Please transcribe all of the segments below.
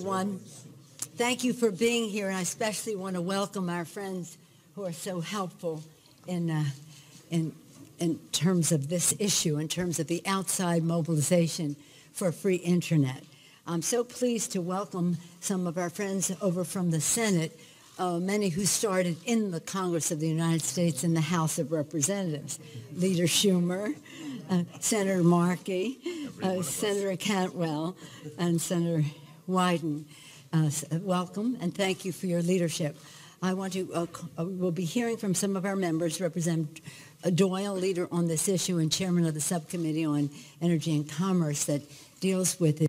everyone. Thank you for being here, and I especially want to welcome our friends who are so helpful in terms of this issue, in terms of the outside mobilization for a free internet. I'm so pleased to welcome some of our friends over from the Senate, many who started in the Congress of the United States in the House of Representatives. Leader Schumer, Senator Markey, Senator Cantwell, and Senator Wyden. Welcome, and thank you for your leadership. I want to, we'll be hearing from some of our members, Representative Doyle, leader on this issue and chairman of the subcommittee on energy and commerce that deals with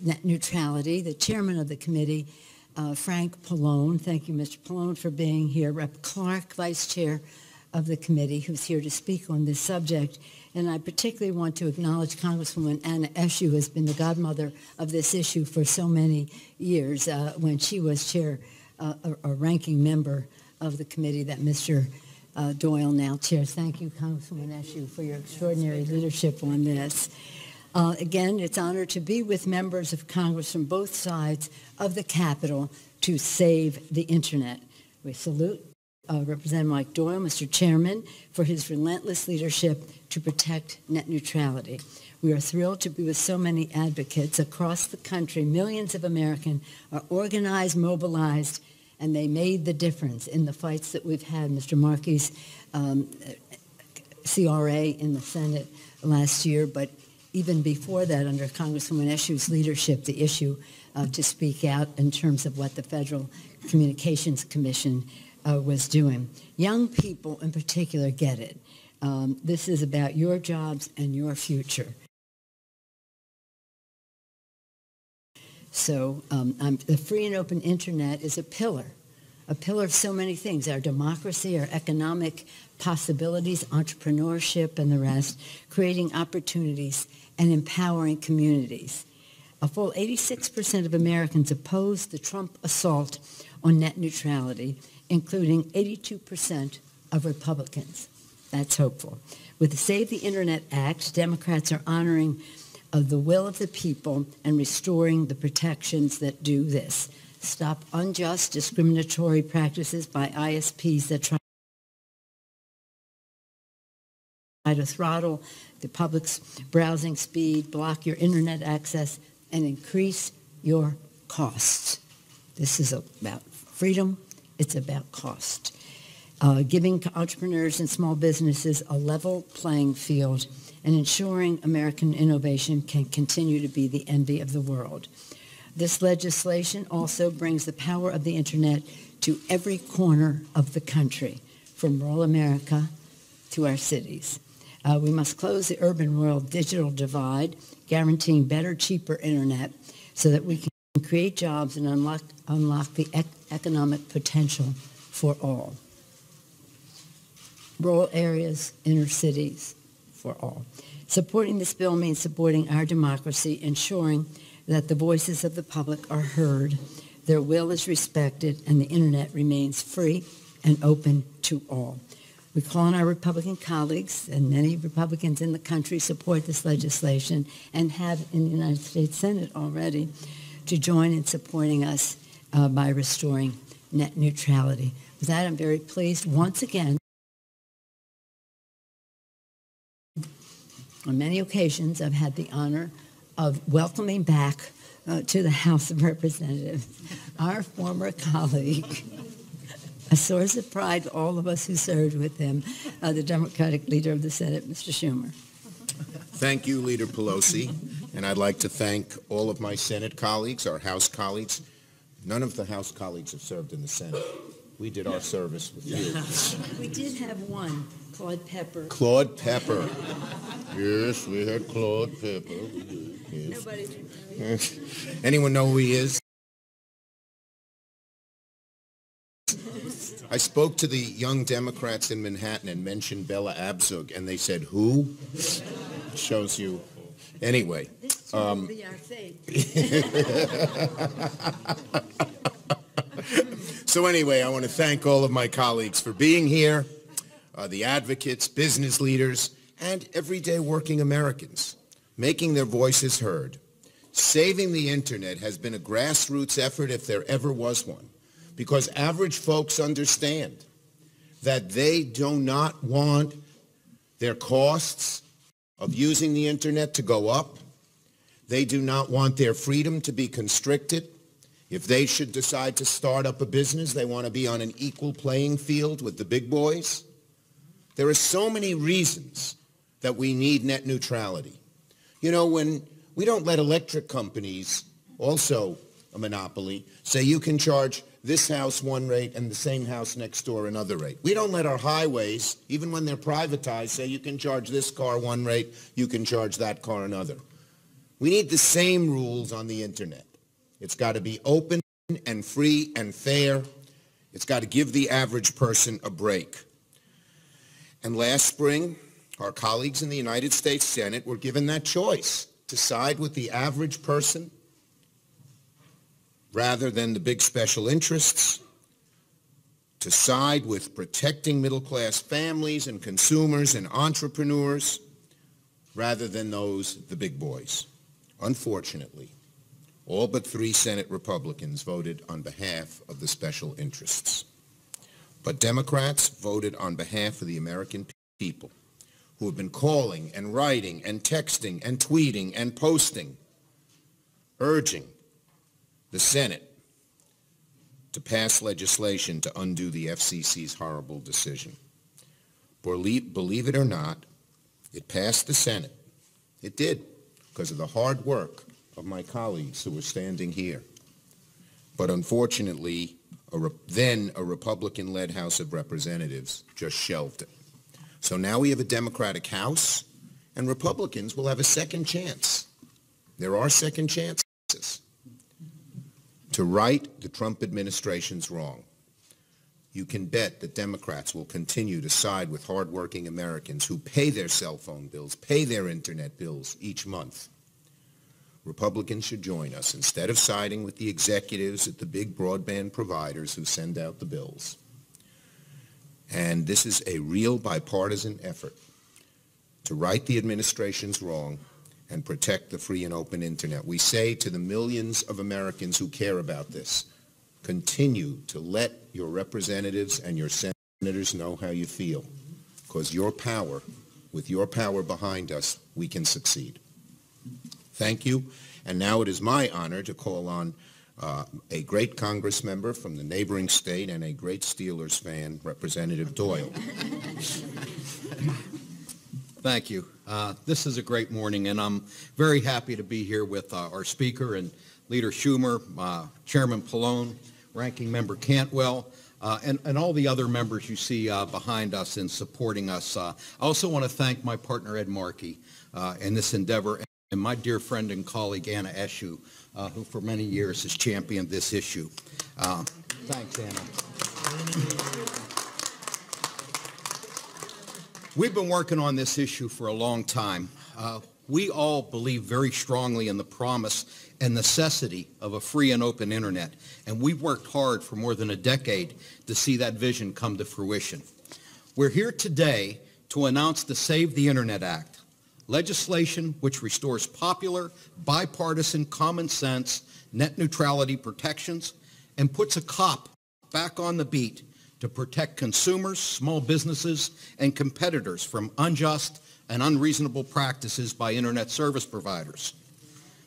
net neutrality, the chairman of the committee, Frank Pallone. Thank you, Mr. Pallone, for being here. Rep. Clark, vice chair of the committee, who's here to speak on this subject. And I particularly want to acknowledge Congresswoman Anna Eshoo, who has been the godmother of this issue for so many years when she was chair, or ranking member of the committee that Mr. Doyle now chairs. Thank you, Congresswoman Eshoo, for your extraordinary leadership on this. Again, it's an honor to be with members of Congress from both sides of the Capitol to save the Internet. We salute Representative Mike Doyle, Mr. Chairman, for his relentless leadership to protect net neutrality. We are thrilled to be with so many advocates across the country. Millions of Americans are organized, mobilized, and they made the difference in the fights that we've had. Mr. Markey's CRA in the Senate last year, but even before that, under Congresswoman Eshoo's leadership, the issue to speak out in terms of what the Federal Communications Commission was doing. Young people in particular get it. This is about your jobs and your future. So the free and open internet is a pillar of so many things, our democracy, our economic possibilities, entrepreneurship, and the rest, creating opportunities and empowering communities. A full 86% of Americans oppose the Trump assault on net neutrality, including 82% of Republicans. That's hopeful. With the Save the Internet Act, Democrats are honoring the will of the people and restoring the protections that do this. Stop unjust discriminatory practices by ISPs that try to throttle the public's browsing speed, block your internet access, and increase your costs. This is about freedom. It's about cost. Giving entrepreneurs and small businesses a level playing field and ensuring American innovation can continue to be the envy of the world. This legislation also brings the power of the Internet to every corner of the country, from rural America to our cities. We must close the urban-rural digital divide, guaranteeing better, cheaper Internet so that we can create jobs and unlock the economic potential for all. Rural areas, inner cities, for all. Supporting this bill means supporting our democracy, ensuring that the voices of the public are heard, their will is respected, and the Internet remains free and open to all. We call on our Republican colleagues, and many Republicans in the country support this legislation and have in the United States Senate already, to join in supporting us by restoring net neutrality. With that, I'm very pleased once again. On many occasions, I've had the honor of welcoming back to the House of Representatives our former colleague, a source of pride to all of us who served with him, the Democratic leader of the Senate, Mr. Schumer. Thank you, Leader Pelosi, and I'd like to thank all of my Senate colleagues, our House colleagues. None of the House colleagues have served in the Senate. We did our service with you. We did have one, Claude Pepper. Claude Pepper. Yes, we had Claude Pepper. Yes. Nobody did. Anyone know who he is? I spoke to the young Democrats in Manhattan and mentioned Bella Abzug, and they said, who? Shows you. Anyway. This will be our fate. So anyway, I want to thank all of my colleagues for being here, the advocates, business leaders, and everyday working Americans, making their voices heard saving the internet has been a grassroots effort if there ever was one, because average folks understand that they do not want their costs of using the internet to go up. They do not want their freedom to be constricted. If they should decide to start up a business, they want to be on an equal playing field with the big boys. There are so many reasons that we need net neutrality. You know, when we don't let electric companies, also a monopoly, say you can charge this house one rate and the same house next door another rate. We don't let our highways, even when they're privatized, say you can charge this car one rate, you can charge that car another. We need the same rules on the internet. It's got to be open and free and fair. It's got to give the average person a break. And last spring, our colleagues in the United States Senate were given that choice to side with the average person rather than the big special interests, to side with protecting middle-class families and consumers and entrepreneurs rather than the big boys. Unfortunately, all but 3 Senate Republicans voted on behalf of the special interests. But Democrats voted on behalf of the American people, who have been calling and writing and texting and tweeting and posting, urging the Senate to pass legislation to undo the FCC's horrible decision. Believe it or not, it passed the Senate. It did, because of the hard work of my colleagues who were standing here. But unfortunately, then a Republican-led House of Representatives just shelved it. So now we have a Democratic House, and Republicans will have a second chance. There are second chances to right the Trump administration's wrong. You can bet that Democrats will continue to side with hardworking Americans who pay their cell phone bills, pay their internet bills each month. Republicans should join us instead of siding with the executives at the big broadband providers who send out the bills. And this is a real bipartisan effort to right the administration's wrong and protect the free and open internet. We say to the millions of Americans who care about this, continue to let your representatives and your senators know how you feel, because with your power behind us, we can succeed. Thank you. And now it is my honor to call on a great Congress member from the neighboring state and a great Steelers fan, Representative Doyle. Thank you. This is a great morning, and I'm very happy to be here with our Speaker and Leader Schumer, Chairman Pallone, Ranking Member Cantwell, and all the other members you see behind us in supporting us. I also want to thank my partner, Ed Markey, in this endeavor, and my dear friend and colleague, Anna Eshoo, who for many years has championed this issue. Thanks, Anna. We've been working on this issue for a long time. We all believe very strongly in the promise and necessity of a free and open internet, and we've worked hard for more than a decade to see that vision come to fruition. We're here today to announce the Save the Internet Act, legislation which restores popular, bipartisan, common sense net neutrality protections and puts a cop back on the beat to protect consumers, small businesses, and competitors from unjust and unreasonable practices by internet service providers.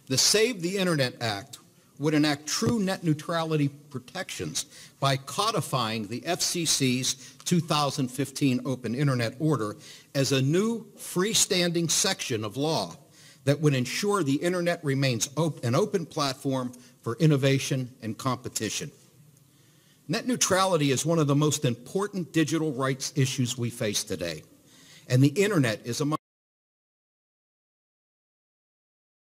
The Save the Internet Act would enact true net neutrality protections by codifying the FCC's 2015 Open Internet Order as a new freestanding section of law that would ensure the internet remains an open platform for innovation and competition. Net neutrality is one of the most important digital rights issues we face today, and the internet is among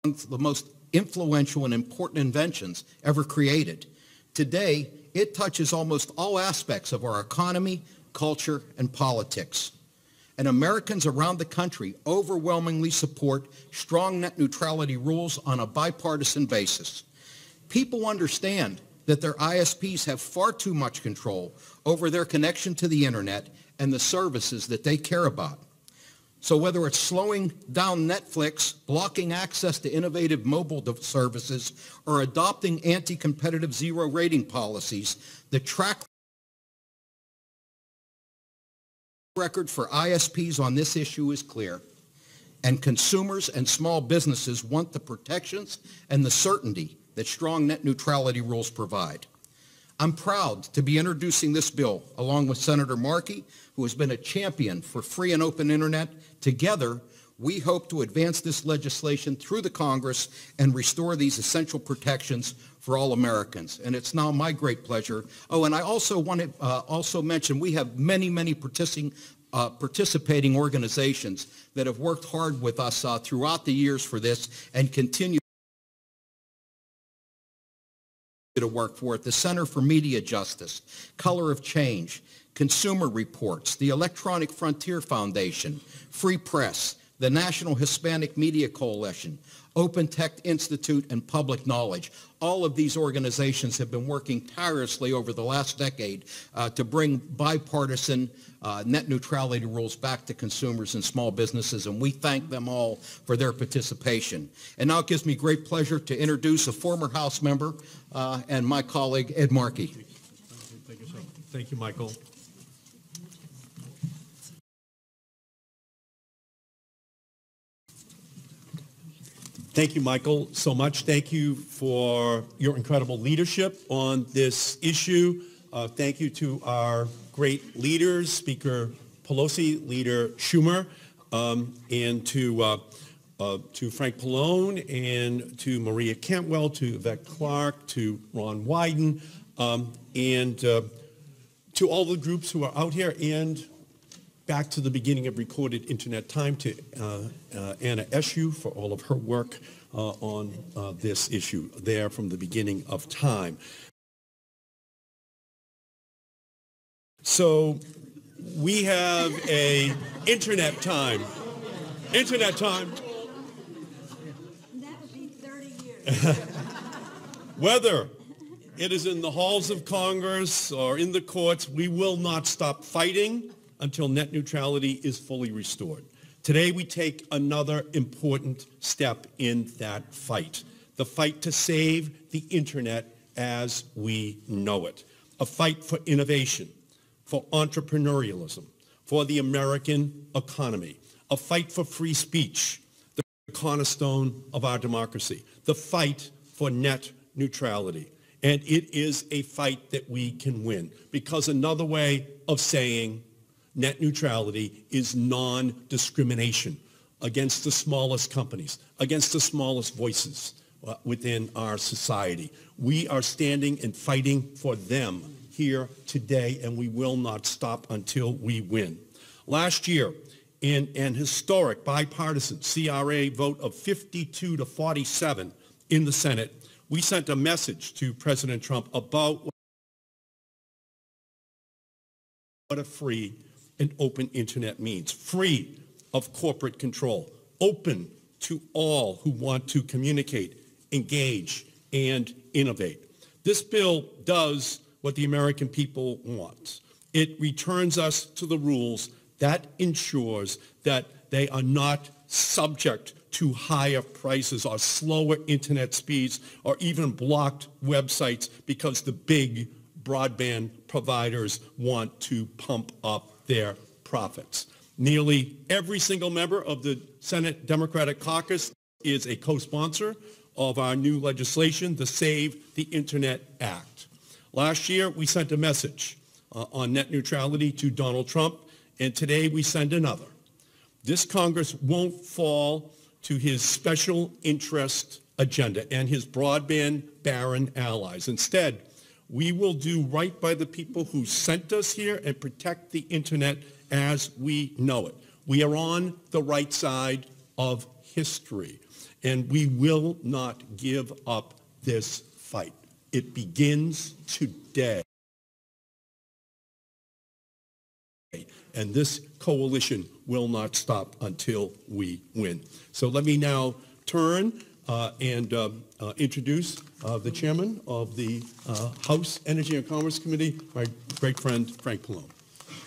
the most influential and important inventions ever created. Today, it touches almost all aspects of our economy, culture, and politics. And Americans around the country overwhelmingly support strong net neutrality rules on a bipartisan basis. People understand that their ISPs have far too much control over their connection to the internet and the services that they care about. So whether it's slowing down Netflix, blocking access to innovative mobile services, or adopting anti-competitive zero rating policies, the track record for ISPs on this issue is clear, and consumers and small businesses want the protections and the certainty that strong net neutrality rules provide. I'm proud to be introducing this bill along with Senator Markey, who has been a champion for free and open internet. Together, we hope to advance this legislation through the Congress and restore these essential protections for all Americans. And it's now my great pleasure. Oh, and I also want to also mention we have many participating organizations that have worked hard with us throughout the years for this and continue to work for it. The Center for Media Justice, Color of Change, Consumer Reports, the Electronic Frontier Foundation, Free Press, the National Hispanic Media Coalition, Open Tech Institute, and Public Knowledge. All of these organizations have been working tirelessly over the last decade to bring bipartisan net neutrality rules back to consumers and small businesses, and we thank them all for their participation. And now it gives me great pleasure to introduce a former House member and my colleague, Ed Markey. Thank you, sir. Thank you, Michael. Thank you, Michael, so much. Thank you for your incredible leadership on this issue. Thank you to our great leaders, Speaker Pelosi, Leader Schumer, and to Frank Pallone, and to Maria Cantwell, to Yvette Clarke, to Ron Wyden, and to all the groups who are out here, and back to the beginning of Recorded Internet Time, to Anna Eshoo for all of her work on this issue there from the beginning of time. So we have a Internet Time. Internet Time. That would be 30 years. Whether it is in the halls of Congress or in the courts, we will not stop fighting until net neutrality is fully restored. Today, we take another important step in that fight, the fight to save the Internet as we know it, a fight for innovation, for entrepreneurialism, for the American economy, a fight for free speech, the cornerstone of our democracy, the fight for net neutrality. And it is a fight that we can win, because another way of saying net neutrality is non-discrimination against the smallest companies, against the smallest voices within our society. We are standing and fighting for them here today, and we will not stop until we win. Last year, in an historic bipartisan CRA vote of 52 to 47 in the Senate, we sent a message to President Trump about what a free and open internet means. Free of corporate control, open to all who want to communicate, engage, and innovate. This bill does what the American people want. It returns us to the rules that ensures that they are not subject to higher prices or slower internet speeds or even blocked websites because the big broadband providers want to pump up their profits. Nearly every single member of the Senate Democratic Caucus is a co-sponsor of our new legislation, the Save the Internet Act. Last year, we sent a message on net neutrality to Donald Trump, and today we send another. This Congress won't fall to his special interest agenda and his broadband baron allies. Instead, we will do right by the people who sent us here and protect the internet as we know it. We are on the right side of history, and we will not give up this fight. It begins today. And this coalition will not stop until we win. So let me now turn and introduce the chairman of the House Energy and Commerce Committee, my great friend Frank Pallone.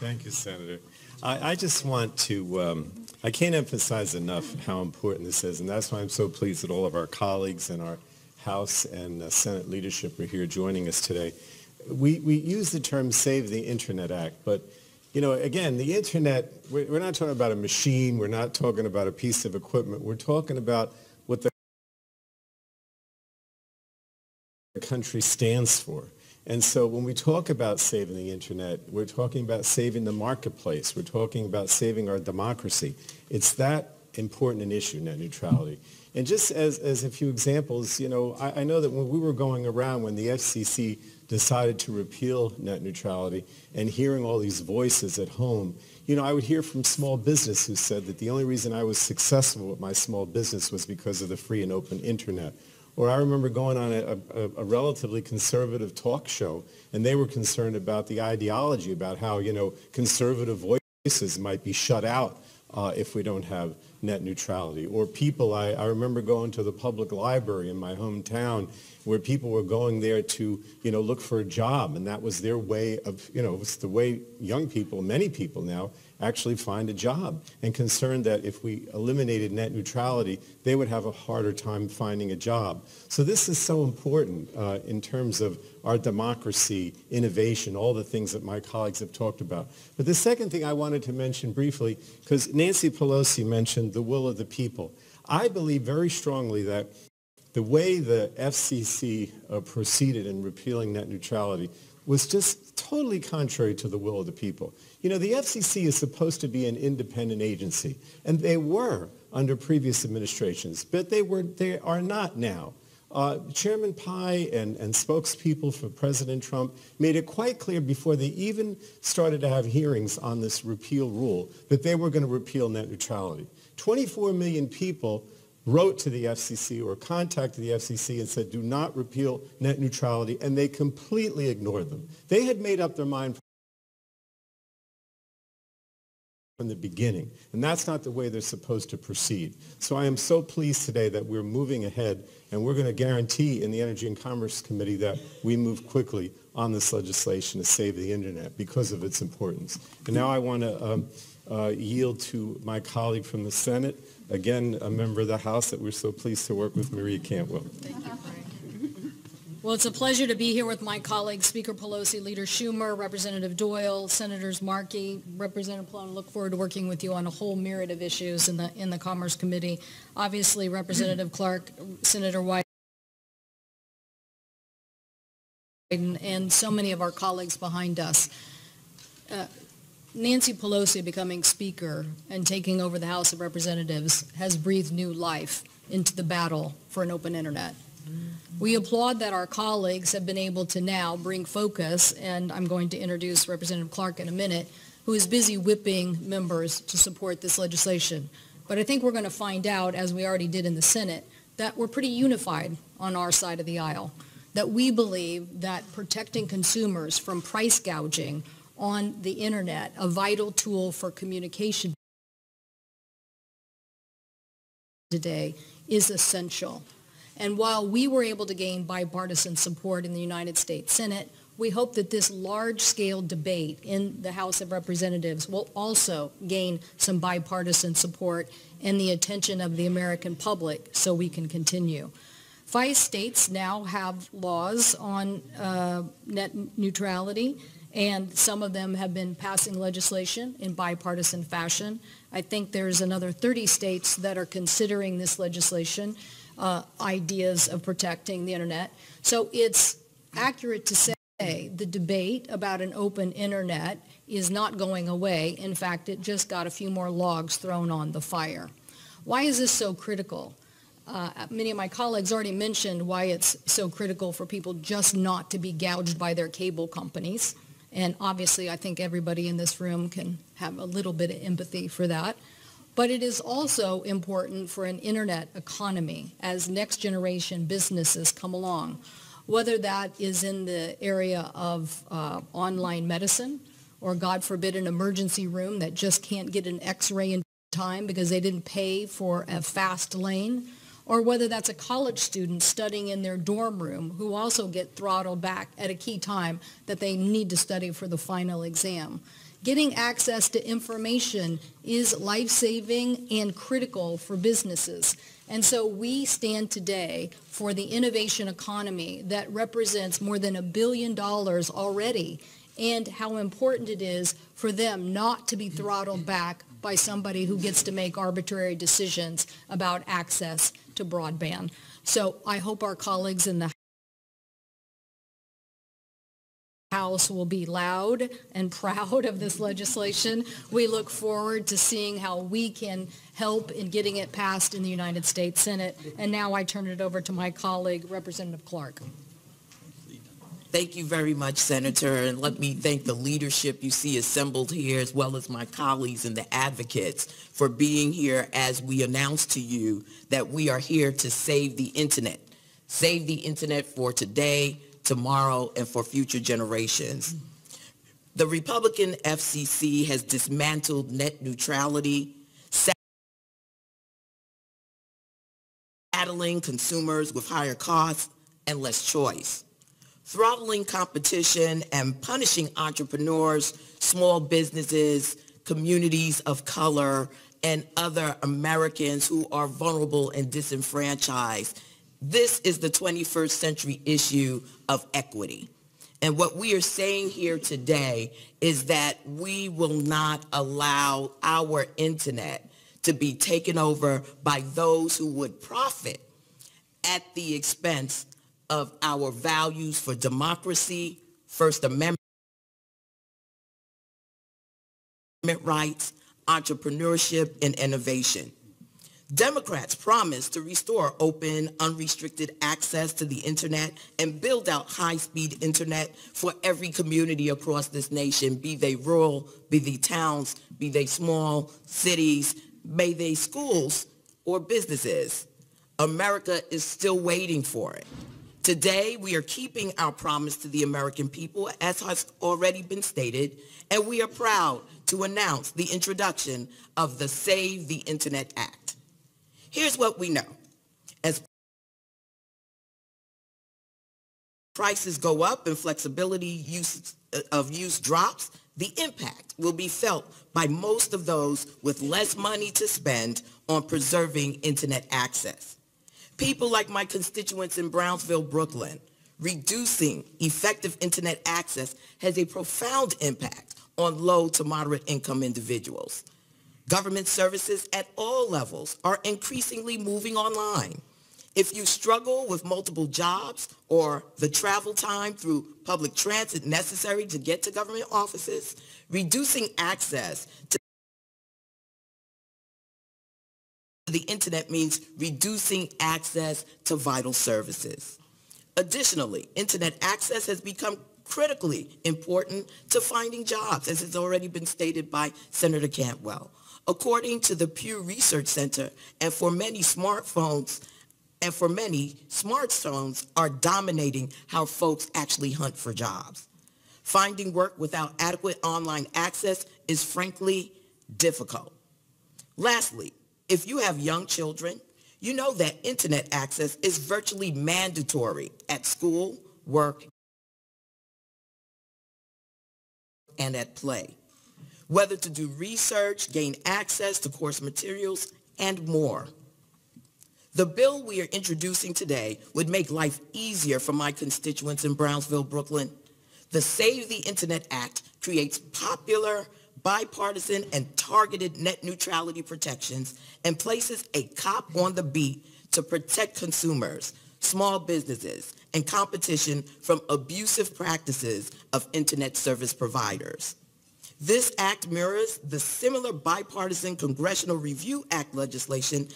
Thank you, Senator. I just want to I can't emphasize enough how important this is, and that's why I'm so pleased that all of our colleagues and our House and Senate leadership are here joining us today. We use the term Save the Internet Act, but again, the Internet, we're not talking about a machine, we're not talking about a piece of equipment, we're talking about what the country stands for. And so when we talk about saving the Internet, we're talking about saving the marketplace, we're talking about saving our democracy. It's that important an issue, net neutrality. And just as a few examples, I know that when we were going around, when the FCC decided to repeal net neutrality and hearing all these voices at home, I would hear from small business who said that the only reason I was successful with my small business was because of the free and open Internet. Or I remember going on a relatively conservative talk show, and they were concerned about the ideology, about how, conservative voices might be shut out if we don't have net neutrality. Or people, I remember going to the public library in my hometown where people were going there to, look for a job, and that was their way of, it's the way young people, many people now, actually find a job, and concerned that if we eliminated net neutrality, they would have a harder time finding a job. So this is so important in terms of our democracy, innovation, all the things that my colleagues have talked about. But the second thing I wanted to mention briefly, because Nancy Pelosi mentioned the will of the people. I believe very strongly that the way the FCC proceeded in repealing net neutrality was just totally contrary to the will of the people. The FCC is supposed to be an independent agency, and they were under previous administrations, but they are not now. Chairman Pai and spokespeople for President Trump made it quite clear before they even started to have hearings on this repeal rule that they were going to repeal net neutrality. 24 million people wrote to the FCC or contacted the FCC and said, do not repeal net neutrality, and they completely ignored them. They had made up their mind from the beginning, and that's not the way they're supposed to proceed. So I am so pleased today that we're moving ahead, and we're going to guarantee in the Energy and Commerce Committee that we move quickly on this legislation to save the Internet because of its importance. And now I want to yield to my colleague from the Senate, again, a member of the House that we're so pleased to work with, Maria Cantwell. Thank you, Frank. Well, it's a pleasure to be here with my colleagues, Speaker Pelosi, Leader Schumer, Representative Doyle, Senators Markey, Representative Pallone. Look forward to working with you on a whole myriad of issues in the Commerce Committee. Obviously, Representative Clark, Senator White, and so many of our colleagues behind us. Nancy Pelosi becoming Speaker and taking over the House of Representatives has breathed new life into the battle for an open Internet. We applaud that our colleagues have been able to now bring focus, and I'm going to introduce Representative Clark in a minute, who is busy whipping members to support this legislation. But I think we're going to find out, as we already did in the Senate, that we're pretty unified on our side of the aisle, that we believe that protecting consumers from price gouging on the Internet, a vital tool for communication today, is essential. And while we were able to gain bipartisan support in the United States Senate, we hope that this large-scale debate in the House of Representatives will also gain some bipartisan support and the attention of the American public so we can continue. 5 states now have laws on net neutrality, and some of them have been passing legislation in bipartisan fashion. I think there's another 30 states that are considering this legislation, ideas of protecting the Internet. So it's accurate to say the debate about an open Internet is not going away. In fact, it just got a few more logs thrown on the fire. Why is this so critical? Many of my colleagues already mentioned why it's so critical for people just not to be gouged by their cable companies. And obviously, I think everybody in this room can have a little bit of empathy for that. But it is also important for an Internet economy as next generation businesses come along, whether that is in the area of online medicine or, God forbid, an emergency room that just can't get an X-ray in time because they didn't pay for a fast lane, or whether that's a college student studying in their dorm room who also get throttled back at a key time that they need to study for the final exam. Getting access to information is life-saving and critical for businesses. And so we stand today for the innovation economy that represents more than $1 billion already, and how important it is for them not to be throttled back by somebody who gets to make arbitrary decisions about access to broadband. So I hope our colleagues in the House will be loud and proud of this legislation. We look forward to seeing how we can help in getting it passed in the United States Senate. And now I turn it over to my colleague, Representative Clark. Thank you very much, Senator, and let me thank the leadership you see assembled here, as well as my colleagues and the advocates for being here as we announce to you that we are here to save the internet. Save the internet for today, tomorrow, and for future generations. The Republican FCC has dismantled net neutrality, saddling consumers with higher costs and less choice, throttling competition and punishing entrepreneurs, small businesses, communities of color, and other Americans who are vulnerable and disenfranchised. This is the 21st century issue of equity. And what we are saying here today is that we will not allow our internet to be taken over by those who would profit at the expense of our values for democracy, First Amendment rights, entrepreneurship, and innovation. Democrats promise to restore open, unrestricted access to the internet and build out high-speed internet for every community across this nation, be they rural, be they towns, be they small cities, be they schools or businesses. America is still waiting for it. Today, we are keeping our promise to the American people, as has already been stated, and we are proud to announce the introduction of the Save the Internet Act. Here's what we know. As prices go up and flexibility of use drops, the impact will be felt by most of those with less money to spend on preserving internet access. People like my constituents in Brownsville, Brooklyn. Reducing effective internet access has a profound impact on low to moderate income individuals. Government services at all levels are increasingly moving online. If you struggle with multiple jobs or the travel time through public transit necessary to get to government offices, reducing access to the internet means reducing access to vital services. Additionally, internet access has become critically important to finding jobs, as has already been stated by Senator Cantwell. According to the Pew Research Center, and for many smartphones are dominating how folks actually hunt for jobs. Finding work without adequate online access is frankly difficult. Lastly, if you have young children, you know that internet access is virtually mandatory at school, work, and at play, whether to do research, gain access to course materials, and more. The bill we are introducing today would make life easier for my constituents in Brownsville, Brooklyn. The Save the Internet Act creates popular, bipartisan, and targeted net neutrality protections and places a cop on the beat to protect consumers, small businesses, and competition from abusive practices of internet service providers. This act mirrors the similar bipartisan Congressional Review Act legislation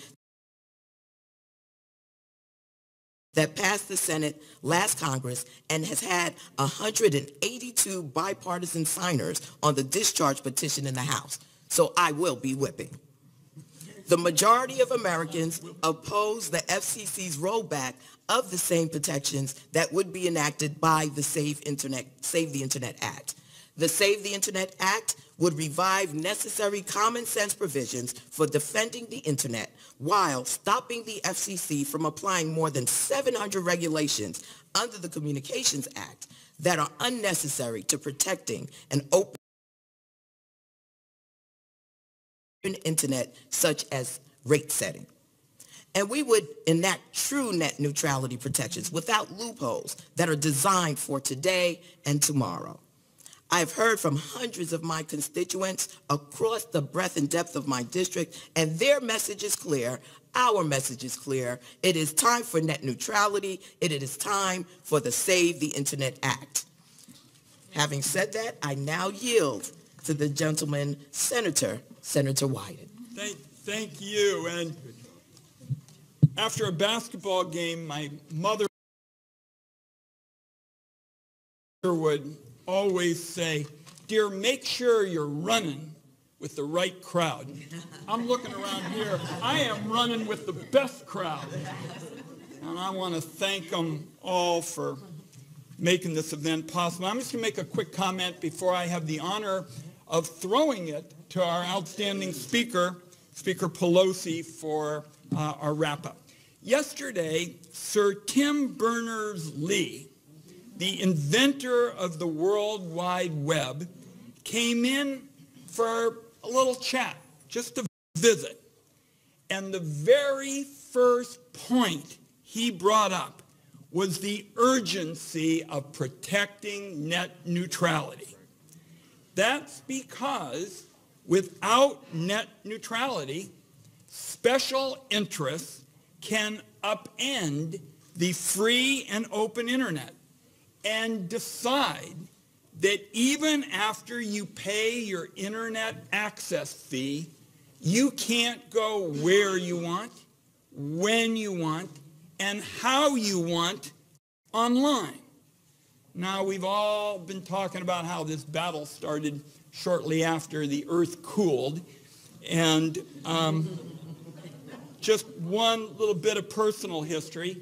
that passed the Senate last Congress and has had 182 bipartisan signers on the discharge petition in the House. So I will be whipping. The majority of Americans oppose the FCC's rollback of the same protections that would be enacted by the Save the Internet Act. The Save the Internet Act would revive necessary common sense provisions for defending the internet while stopping the FCC from applying more than 700 regulations under the Communications Act that are unnecessary to protecting an open internet, such as rate setting. And we would enact true net neutrality protections without loopholes that are designed for today and tomorrow. I've heard from hundreds of my constituents across the breadth and depth of my district, and their message is clear. Our message is clear. It is time for net neutrality. It is time for the Save the Internet Act. Having said that, I now yield to the gentleman, Senator Wyden. Thank you. And after a basketball game, my mother would always say, "Dear, make sure you're running with the right crowd." I'm looking around here. I am running with the best crowd. And I want to thank them all for making this event possible. I'm just going to make a quick comment before I have the honor of throwing it to our outstanding speaker, Speaker Pelosi, for our wrap-up. Yesterday, Sir Tim Berners-Lee, the inventor of the World Wide Web, came in for a little chat, just to visit. And the very first point he brought up was the urgency of protecting net neutrality. That's because without net neutrality, special interests can upend the free and open internet and decide that even after you pay your internet access fee, you can't go where you want, when you want, and how you want online. Now, we've all been talking about how this battle started shortly after the earth cooled, and just one little bit of personal history.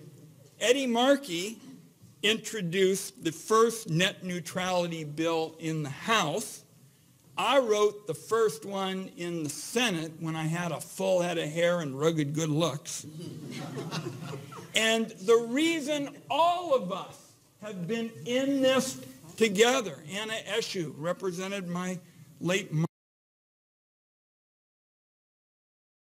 Eddie Markey introduced the first net neutrality bill in the House. I wrote the first one in the Senate when I had a full head of hair and rugged good looks. And the reason all of us have been in this together, Anna Eshoo represented my late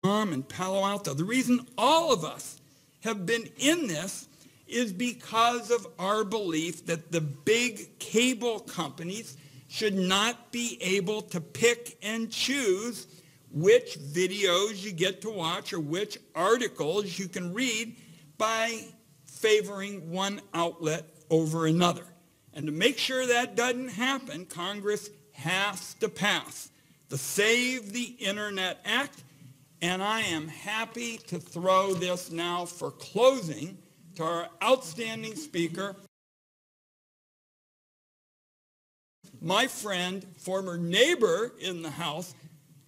mom in Palo Alto. The reason all of us have been in this is because of our belief that the big cable companies should not be able to pick and choose which videos you get to watch or which articles you can read by favoring one outlet over another. And to make sure that doesn't happen, Congress has to pass the Save the Internet Act, and I am happy to throw this now for closing to our outstanding speaker, my friend, former neighbor in the House,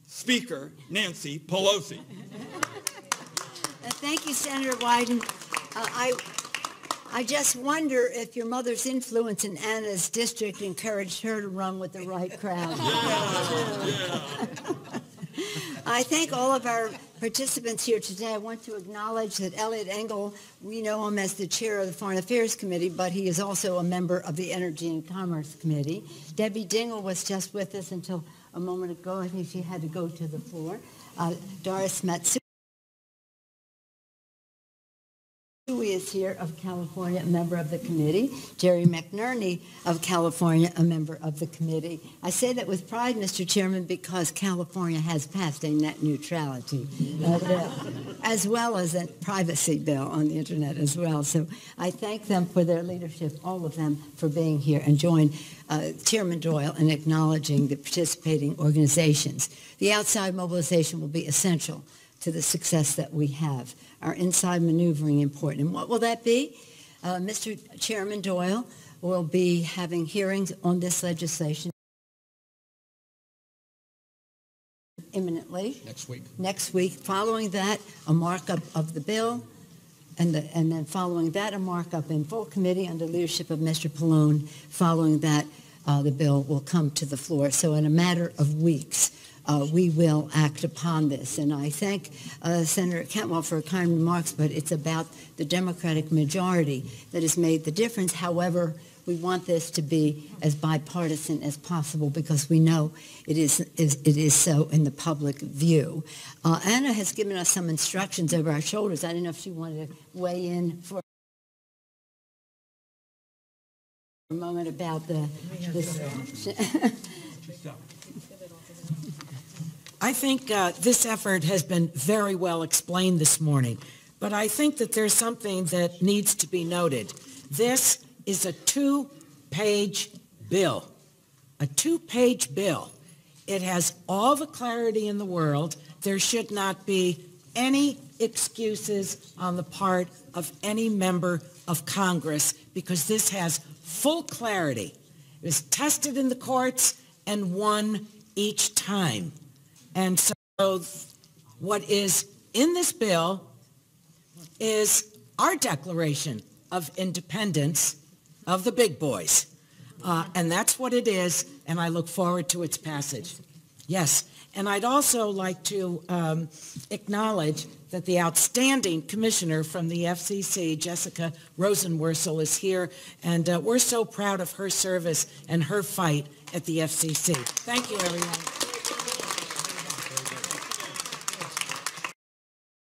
Speaker Nancy Pelosi. Thank you, Senator Wyden. I just wonder if your mother's influence in Anna's district encouraged her to run with the right crowd. I thank all of our participants here today. I want to acknowledge that Elliot Engel, we know him as the chair of the Foreign Affairs Committee, but he is also a member of the Energy and Commerce Committee. Debbie Dingell was just with us until a moment ago. I think she had to go to the floor. Doris Matsui is here of California, a member of the committee. Jerry McNerney of California, a member of the committee. I say that with pride, Mr. Chairman, because California has passed a net neutrality bill, as well as a privacy bill on the internet as well. So I thank them for their leadership, all of them, for being here, and join Chairman Doyle in acknowledging the participating organizations. The outside mobilization will be essential to the success that we have. Our inside maneuvering important. And what will that be? Mr. Chairman Doyle will be having hearings on this legislation imminently. Next week. Following that, a markup of the bill, and then following that, a markup in full committee under leadership of Mr. Pallone. Following that, the bill will come to the floor. So in a matter of weeks, we will act upon this. And I thank Senator Cantwell for kind remarks, but it's about the Democratic majority that has made the difference. However, We want this to be as bipartisan as possible because we know it is so in the public view. Anna has given us some instructions over our shoulders. I didn't know if she wanted to weigh in for a moment about this. I think this effort has been very well explained this morning, but I think that there's something that needs to be noted. This is a two-page bill, It has all the clarity in the world. There should not be any excuses on the part of any member of Congress because this has full clarity. It was tested in the courts and won each time. And so what is in this bill is our declaration of independence of the big boys. And that's what it is, and I look forward to its passage. Yes, and I'd also like to acknowledge that the outstanding commissioner from the FCC, Jessica Rosenworcel, is here, and we're so proud of her service and her fight at the FCC. Thank you, everyone.